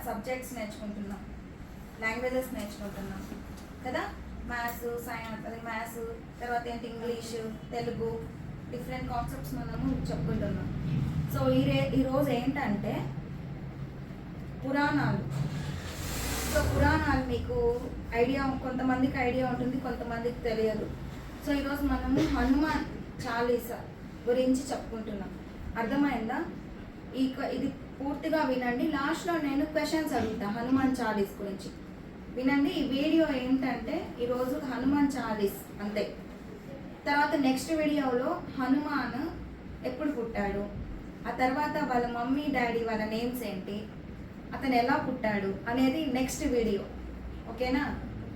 Subjects నేర్చుకుంటున్నాం, languages నేర్చుకుంటున్నాం కదా. మ్యాథ్స్, సైన్స్, అది మ్యాథ్స్, తర్వాత ఏంటి ఇంగ్లీషు, తెలుగు, డిఫరెంట్ కాన్సెప్ట్స్ మనము చెప్పుకుంటున్నాం. సో ఈరోజు ఏంటంటే పురాణాలు. సో పురాణాలు మీకు ఐడియా, కొంతమందికి ఐడియా ఉంటుంది, కొంతమందికి తెలియదు. సో ఈరోజు మనము హనుమాన్ చాలీసా గురించి చెప్పుకుంటున్నాం. అర్థమైందా? ఇది పూర్తిగా వినండి. లాస్ట్లో నేను క్వశ్చన్స్ అడుగుతా హనుమాన్ చాలీస్ గురించి. వినండి. ఈ వీడియో ఏంటంటే ఈరోజు హనుమాన్ చాలీస్ అంతే. తర్వాత నెక్స్ట్ వీడియోలో హనుమాన్ ఎప్పుడు పుట్టాడు, ఆ తర్వాత వాళ్ళ మమ్మీ డాడీ వాళ్ళ నేమ్స్ ఏంటి, అతను ఎలా పుట్టాడు అనేది నెక్స్ట్ వీడియో. ఓకేనా?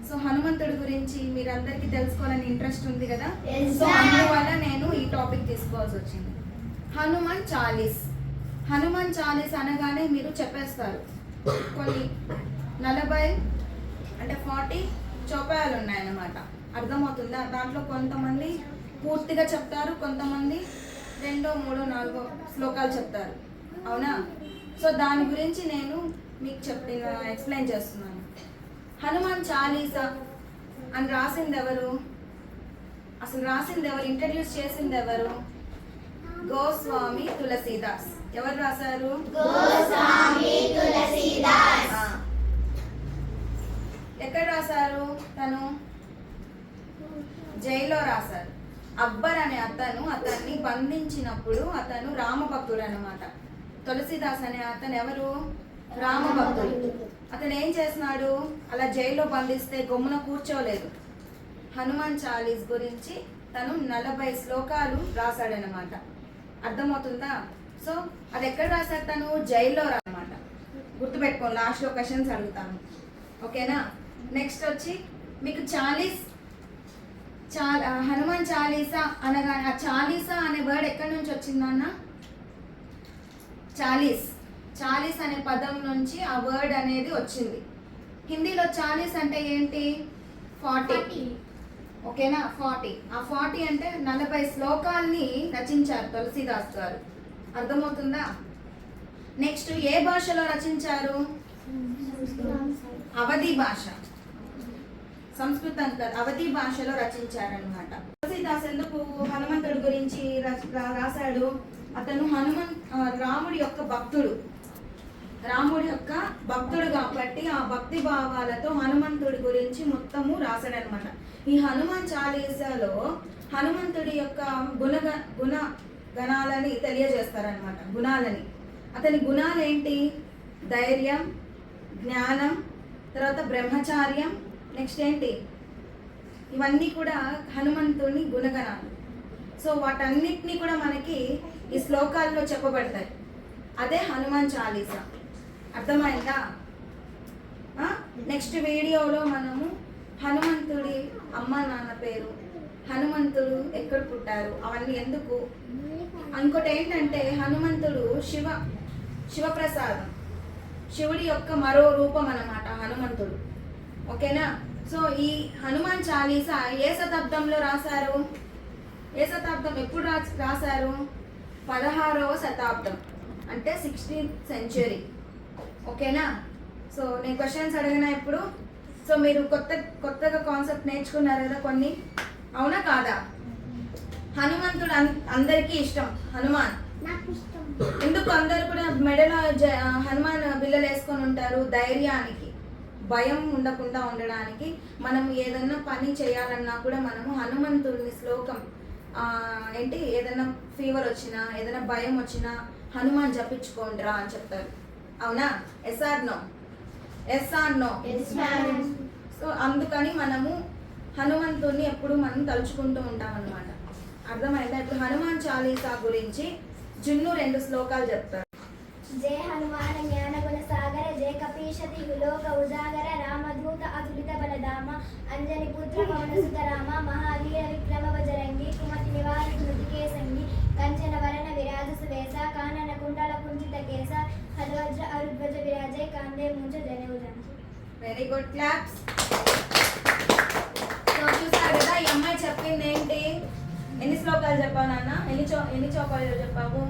సో హనుమంతుడి గురించి మీరందరికీ తెలుసుకోవాలని ఇంట్రెస్ట్ ఉంది కదా. సో అందువల్ల నేను ఈ టాపిక్ తీసుకోవాల్సి వచ్చింది. హనుమాన్ చాలీస్. హనుమాన్ చాలీస్ అనగానే మీరు చెప్పేస్తారు కొన్ని 40 అంటే 40 చౌపాయాలు ఉన్నాయన్నమాట. అర్థమవుతుందా? దాంట్లో కొంతమంది పూర్తిగా చెప్తారు, కొంతమంది 2, 3, 4 శ్లోకాలు చెప్తారు. అవునా? సో దాని గురించి నేను మీకు ఎక్స్ప్లెయిన్ చేస్తున్నాను. హనుమాన్ చాలీసా అని రాసింది ఎవరు? అసలు రాసింది ఎవరు? ఇంట్రడ్యూస్ చేసింది ఎవరు? గోస్వామి తులసీదాస్. ఎవరు రాశారు? గోస్వామి తులసీదాస్. ఎక్కడ రాశారు? తను జైల్లో రాశారు. అక్బర్ అనే అతన్ని బంధించినప్పుడు అతను రామభక్తుడు అన్నమాట. తులసీదాస్ అనే అతను ఎవరు? రామభక్తుడు. అతను ఏం చేస్తున్నాడు? అలా జైల్లో బంధిస్తే గమ్మున కూర్చోలేదు. హనుమాన్ చాలీస్ గురించి తను 40 శ్లోకాలు రాశాడనమాట. అర్థమవుతుందా? సో అది ఎక్కడ రాశాడు? తను జైల్లో రానమాట. గుర్తుపెట్టుకోండి, లాస్ట్లో క్వశ్చన్స్ అడుగుతాను. ఓకేనా? నెక్స్ట్ వచ్చి మీకు హనుమాన్ చాలీసా అనగా ఆ చాలీసా అనే వర్డ్ ఎక్కడి నుంచి వచ్చిందన్న? చాలీస్ అనే పదం నుంచి ఆ వర్డ్ అనేది వచ్చింది. హిందీలో చాలీస్ అంటే ఏంటి? 40. ఓకేనా? 40. ఆ 40 అంటే 40 శ్లోకాల్ని రచించారు తులసీదాస్ గారు. అర్థమవుతుందా? నెక్స్ట్ ఏ భాషలో రచించారు? అవధి భాష. సంస్కృతం కాదు, అవధి భాషలో రచించారనమాట. తులసీదాస్ ఎందుకు హనుమంతుడి గురించి రాశాడు? అతను రాముడి యొక్క భక్తుడు కాబట్టి ఆ భక్తి భావాలతో హనుమంతుడి గురించి మొత్తము రాశాడనమాట. ఈ హనుమాన్ చాలీసాలో హనుమంతుడి యొక్క గుణాలని తెలియజేస్తారనమాట. గుణాలని, అతని గుణాలు ఏంటి? ధైర్యం, జ్ఞానం, తర్వాత బ్రహ్మచార్యం, నెక్స్ట్ ఏంటి? ఇవన్నీ కూడా హనుమంతుని గుణగణాలు. సో వాటన్నిటినీ కూడా మనకి ఈ శ్లోకాల్లో చెప్పబడతాయి. అదే హనుమాన్ చాలీసా. అర్థమైందా? నెక్స్ట్ వీడియోలో మనము హనుమంతుడి అమ్మ నాన్న పేరు, హనుమంతుడు ఎక్కడ పుట్టారు, అవన్నీ ఎందుకు, ఇంకోటి ఏంటంటే హనుమంతుడు శివప్రసాదం, శివుడి యొక్క మరో రూపం అన్నమాట హనుమంతుడు. ఓకేనా? సో ఈ హనుమాన్ చాలీసా ఏ శతాబ్దంలో రాశారు? ఏ శతాబ్దం ఎప్పుడు రాశారు? 16వ శతాబ్దం, అంటే 16th century. ఓకేనా? సో నేను క్వశ్చన్స్ అడిగినా ఇప్పుడు. సో మీరు కొత్తగా కాన్సెప్ట్ నేర్చుకున్నారు కదా కొన్ని, అవునా కాదా? హనుమంతుడు అందరికీ ఇష్టం. హనుమాన్ ఎందుకు అందరు కూడా మెడలో హనుమాన్ బిల్లలు వేసుకొని ఉంటారు? ధైర్యానికి, భయం ఉండకుండా ఉండడానికి. మనం ఏదన్నా పని చేయాలన్నా కూడా మనము హనుమంతుడిని శ్లోకం ఏంటి, ఏదైనా ఫీవర్ వచ్చినా, ఏదైనా భయం వచ్చినా హనుమాన్ జపించుకోండిరా అని చెప్తారు. అవునా? Yes are no? సో అందుకని మనము హనుమంతుడిని ఎప్పుడు మనం తలుచుకుంటూ ఉంటాం అన్నమాట. అర్థమైందా? ఇప్పుడు హనుమాన్ చాలీసా గురించి జున్ను 2 శ్లోకాలు చెప్తారు. జయ హనుమాన జ్ఞాన గుణ సాగర, జయ కపీశతి విలోక ఉజాగర, రామదూత అతులిత బలధామ, అంజని పుత్ర పవన సుత రామ, మహావీర విక్రమ వజరంగి, కుమతి నివార స్మృతికే సంగి, కంచన వరణ విరాజ సువేశ, కానన కుండల కుంచిత కేశ, హద్వజ్ర అరుధ్వజ విరాజే, కాందే ముంచ జనౌజన. Very good, claps. సో చూసారు కదా, ఈ అమ్మాయి చెప్పింది ఏంటి? ఎన్ని శ్లోకాలు చెప్పావు నాన్న? ఎన్ని చౌపాయాలు చెప్పావు?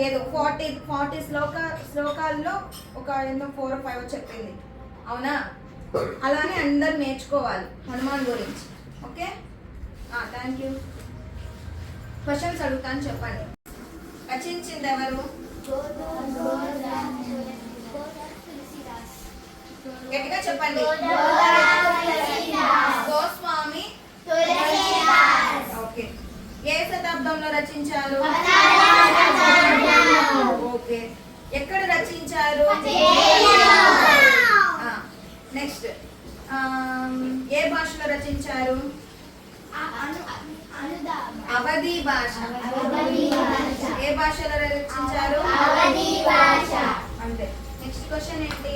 ఏదో 40 శ్లోకాల్లో ఒక ఎన్నో 4 or 5 చెప్పింది, అవునా? అలానే అందరు నేర్చుకోవాలి హనుమాన్ గురించి. Okay, thank you. క్వశ్చన్స్ అడుగుతాను, చెప్పండి. రచించింది ఎవరు? గట్టిగా చెప్పండి. గోస్వామి. ఓకే. ఏ శతాబ్దంలో రచించారు? ఓకే. ఎక్కడ రచించారు? నెక్స్ట్, ఏ భాషలో రచించారు? అవధి భాష. ఏ భాషలో రచించారు? అంతే. నెక్స్ట్ క్వశ్చన్ ఏంటి?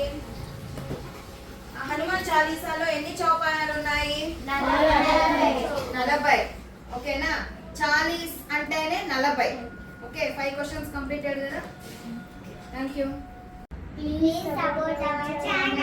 హనుమాన్ చాలీసాలో ఎన్ని చౌపాయాలు ఉన్నాయి? 40. ఓకేనా? చాలీస్ అంటేనే 40. ఓకే, 5 క్వశ్చన్స్ కంప్లీటెడ్ కదా. Thank you. Please support our channel.